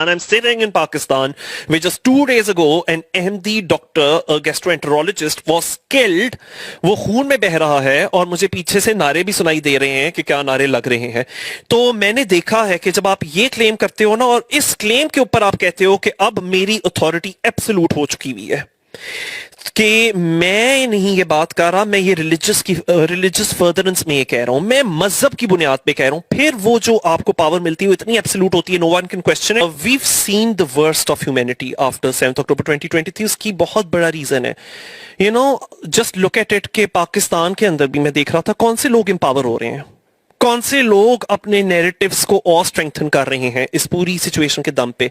And I'm sitting in Pakistan where just 2 days ago an Ahmadi doctor, a gastroenterologist, was killed. वो खून में बह रहा है और मुझे पीछे से नारे भी सुनाई दे रहे हैं कि क्या नारे लग रहे हैं. तो मैंने देखा है कि जब आप ये क्लेम करते हो ना और इस क्लेम के ऊपर आप कहते हो कि अब मेरी अथॉरिटी एब्सोल्यूट हो चुकी हुई है, कि मैं नहीं ये बात कर रहा, मैं ये रिलीजियस फर्दरेंस में ये कह रहा हूं, मैं मजहब की बुनियाद पे कह रहा हूं, फिर वो जो आपको पावर मिलती है वो इतनी एब्सोल्यूट होती है, no one can question it. We have seen the worst of humanity after 7 October 2023. उसकी बहुत बड़ा रीजन है, you know, just look at it कि पाकिस्तान के अंदर भी मैं देख रहा था कौन से लोग एम्पावर हो रहे हैं, कौन से लोग अपने नैरेटिव्स को और स्ट्रेंथन कर रहे हैं इस पूरी सिचुएशन के दम पे.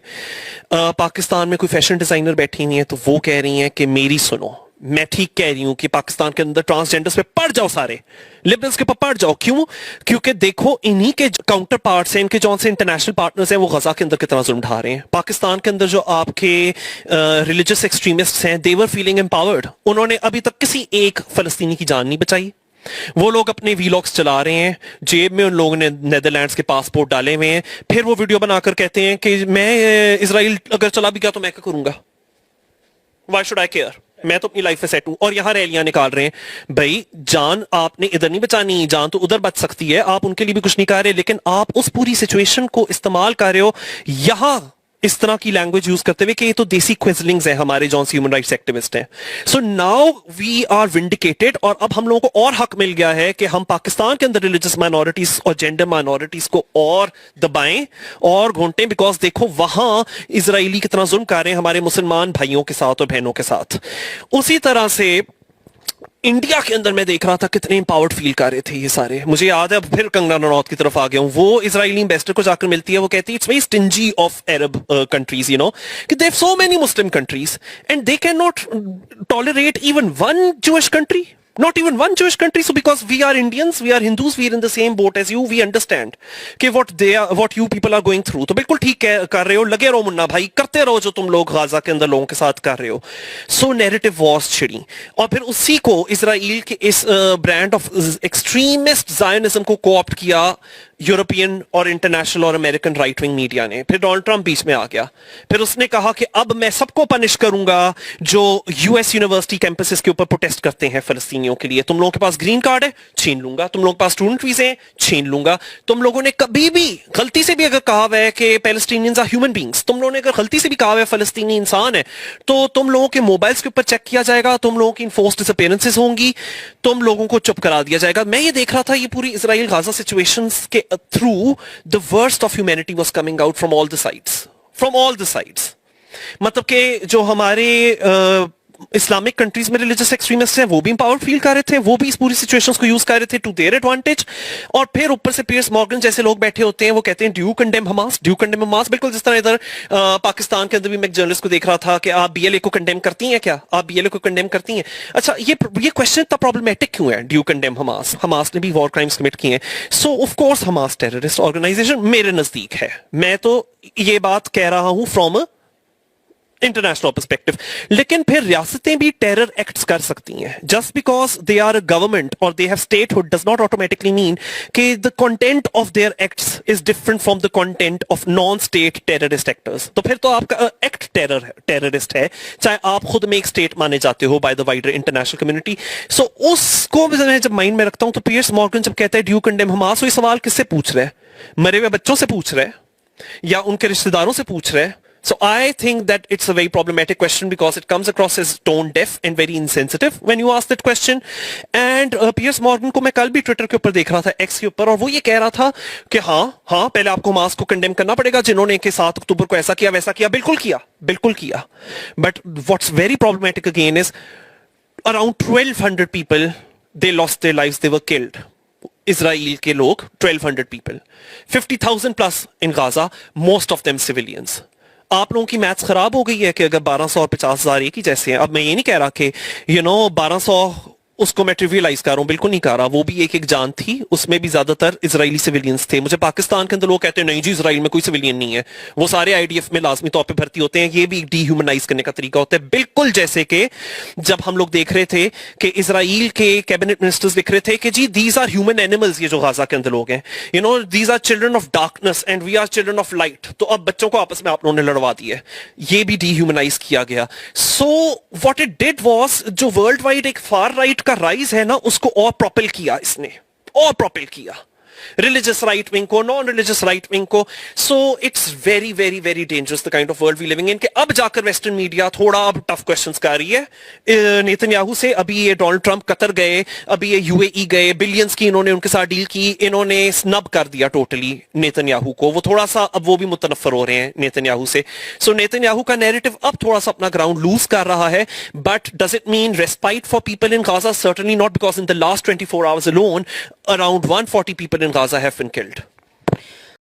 पाकिस्तान में कोई फैशन डिजाइनर बैठी हुई है तो वो कह रही हैं कि मेरी सुनो, मैं ठीक कह रही हूं कि पाकिस्तान के अंदर ट्रांसजेंडर्स पे पड़ जाओ, सारे लिबरल्स के ऊपर पड़ जाओ. क्यों? क्योंकि देखो इन्हीं के काउंटर पार्ट्स हैं, इनके जो से इंटरनेशनल पार्टनर्स हैं, वो गजा के अंदर कितना जुल्म ढा रहे हैं. पाकिस्तान के अंदर जो आपके रिलीजियस एक्सट्रीमिस्ट्स हैं, दे वर फीलिंग एम्पावर्ड. उन्होंने अभी तक किसी एक फलस्तीनी की जान नहीं बचाई. वो लोग अपने वीलॉग्स चला रहे हैं, जेब में उन लोगों ने नेदरलैंड्स के पासपोर्ट डाले हुए हैं, फिर वो वीडियो बनाकर कहते हैं कि मैं इजराइल अगर चला भी गया तो मैं क्या करूंगा, व्हाई शुड आई केयर, मैं तो अपनी लाइफ में सेट हूं. और यहां रैलियां निकाल रहे हैं. भाई जान आपने इधर नहीं बचानी, जान तो उधर बच सकती है, आप उनके लिए भी कुछ नहीं कर रहे, लेकिन आप उस पूरी सिचुएशन को इस्तेमाल कर रहे हो यहां इस तरह की लैंग्वेज यूज करते हुए कि ये तो देसी क्विजलिंग्स हैं हमारे जॉन ह्यूमन राइट्स एक्टिविस्ट हैं. So now we are vindicated, और अब हम लोगों को और हक मिल गया है कि हम पाकिस्तान के अंदर रिलीजियस माइनॉरिटीज और जेंडर माइनॉरिटीज को और दबाएं और घोंटें, बिकॉज देखो वहां इजरायली कितना जुल्म कर रहे हैं हमारे मुसलमान भाइयों के साथ और बहनों के साथ. उसी तरह से इंडिया के अंदर मैं देख रहा था कितने एम्पावर्ड फील कर रहे थे ये सारे. मुझे याद है, फिर कंगना रनौत की तरफ आ गया हूं, वो इजरायली एम्बेसडर को जाकर मिलती है, वो कहती है it's very stingy of Arab countries, you know, कि they have so many Muslim countries and they can not tolerate even one Jewish country. Not even one Jewish country. So because we are Indians, we are Hindus, we are in the same boat as you, we understand कि what you people are going through. तो बिल्कुल ठीक कर रहे हो, लगे रहो मुन्ना भाई, करते रहो जो तुम लोग गाजा के अंदर लोगों के साथ कर रहे हो. So narrative wars छिड़ी, और फिर उसी को इजराइल के इस ब्रांड ऑफ एक्सट्रीमिस्ट जायनिज्म को कोऑप्ट किया यूरोपियन और इंटरनेशनल और अमेरिकन राइट विंग मीडिया ने. फिर डोनाल्ड ट्रंप बीच में आ गया, फिर उसने कहा कि अब मैं सबको पनिश करूंगा जो यूएस यूनिवर्सिटी कैंपसेस के ऊपर प्रोटेस्ट करते हैं फलस्तीनियों के लिए. तुम लोगों के पास ग्रीन कार्ड है, छीन लूंगा. तुम लोगों के पास स्टूडेंट वीजे हैं, छीन लूंगा. तुम लोगों ने कभी भी गलती से भी अगर कहा हुआ है कि पैलेस्टीनियंस आर ह्यूमन बींग्स, तुम लोगों ने अगर गलती से भी कहा हुआ है फलस्तीनी इंसान है, तो तुम लोगों के मोबाइल्स के ऊपर चेक किया जाएगा, तुम लोगों की इन्फोर्स्ड डिसअपीयरेंसेस होंगी, तुम लोगों को चुप करा दिया जाएगा. मैं ये देख रहा था ये पूरी इजराइल गाजा सिचुएशंस के through the worst of humanity was coming out from all the sides. मतलब कि जो हमारे इस्लामिक कंट्रीज में रिलीजियस एक्सट्रीमिस्ट हैं वो भी एम्पावर्ड फील कर रहे थे, वो भी इस पूरी सिचुएशंस को यूज कर रहे थे टू देयर एडवांटेज. और फिर ऊपर से पियर्स मॉर्गन जैसे लोग बैठे होते हैं, वो कहते हैं ड्यू कंडेम हमास. बिल्कुल जिस तरह इधर पाकिस्तान के अंदर भी मैं एक जर्नलिस्ट को देख रहा था कि आप बीएलए को कंडेम करती हैं क्या, आप बीएलए को कंडेम करती हैं. अच्छा, ये क्वेश्चन इतना प्रॉब्लमैटिक क्यों है? ड्यू कंडेम हमास ने भी वॉर क्राइम्स कमिट किए हैं. So of course Hamas terrorist organisation मेरे नजदीक है. मैं तो ये बात कह रहा हूं फ्रॉम इंटरनेशनल पर्सपेक्टिव. लेकिन फिर रियासतें भी टेरर एक्ट्स कर सकती हैं. Just because they are a government और they have statehood does not automatically mean कि the content of their acts is different from the content of non state terrorist actors. तो फिर तो आपका एक्ट टेररिस्ट है, चाहे आप खुद में एक स्टेट माने जाते हो by the wider international community. So उसको मैं जब माइंड में रखता हूं तो पियर्स मॉर्गन जब कहता है ड्यू कंडेम हमास, ये सवाल किससे पूछ रहे हैं? मरे हुए बच्चों से पूछ रहे हैं या उनके रिश्तेदारों से पूछ रहे हैं? So I think that it's a very problematic question because it comes across as tone deaf and very insensitive when you ask that question. And Piers Morgan को मैं कल भी ट्विटर के ऊपर देख रहा था, एक्स के ऊपर, और वो ये कह रहा था कि हाँ पहले आपको हमास को कंडेम करना पड़ेगा जिन्होंने कि 7 अक्टूबर को ऐसा किया वैसा किया. बिल्कुल किया. But what's very problematic again is around 1200 people they lost their lives, they were killed. Israel के लोग 1200 people, 50,000 plus in Gaza, most of them civilians. आप लोगों की मैथ्स खराब हो गई है कि अगर 1200 और 50,000 एक ही जैसे हैं. अब मैं ये नहीं कह रहा कि 1200 اس کو میں ٹریویلائز کر رہا ہوں, بالکل نہیں کر رہا, وہ بھی ایک جان تھی, اس میں بھی زیادہ تر اسرائیلی سویلینز تھے. مجھے پاکستان کے اندر لوگ کہتے ہیں نہیں جی اسرائیل میں کوئی سویلین نہیں ہے, وہ سارے آئی ڈی ایف میں لازمی طور پہ بھرتی ہوتے ہیں, یہ بھی ڈی ہیومنائز کرنے کا طریقہ ہوتا ہے. بالکل جیسے کہ جب ہم لوگ دیکھ رہے تھے کہ اسرائیل کے کیبنٹ منسٹرز لکھ رہے تھے کہ جی دیز آر ہیومن اینیملز, یہ جو غازہ کے اندر لوگ ہیں, you know these are children of darkness and we are children of light. تو اب بچوں کو آپس میں آپ لوگوں نے لڑوا دیا ہے, یہ بھی ڈی ہیومنائز کیا گیا. So what it did was, جو ورلڈ وائڈ ایک فار رائٹ کا رائز ہے نا, اس کو اور پروپل کیا, اس نے اور پروپل کیا ریلیجس رائٹ ونگ کو, نان ریلیجس رائٹ ونگ کو. So it's very very very dangerous the kind of world we living in, کہ اب جا کر ویسٹرن میڈیا تھوڑا اب ٹف کوشچنس کر رہی ہے نیتن یاہو سے. ابھی یہ ڈونلڈ ٹرمپ قطر گئے, ابھی یہ یو اے ای گئے, بلینز کی انہوں نے ان کے ساتھ ڈیل کی, انہوں نے سنب کر دیا ٹوٹلی نیتن یاہو کو. وہ تھوڑا سا اب وہ بھی متنفر ہو رہے ہیں نیتن یاہو سے. سو نیتن یاہو کا نیریٹو اب تھوڑا سا اپنا گراؤنڈ لوز کر رہا ہے. But does it mean respite for people in غازہ؟ Certainly not, because in the last 24 hours alone around 140 people in Gaza have been killed.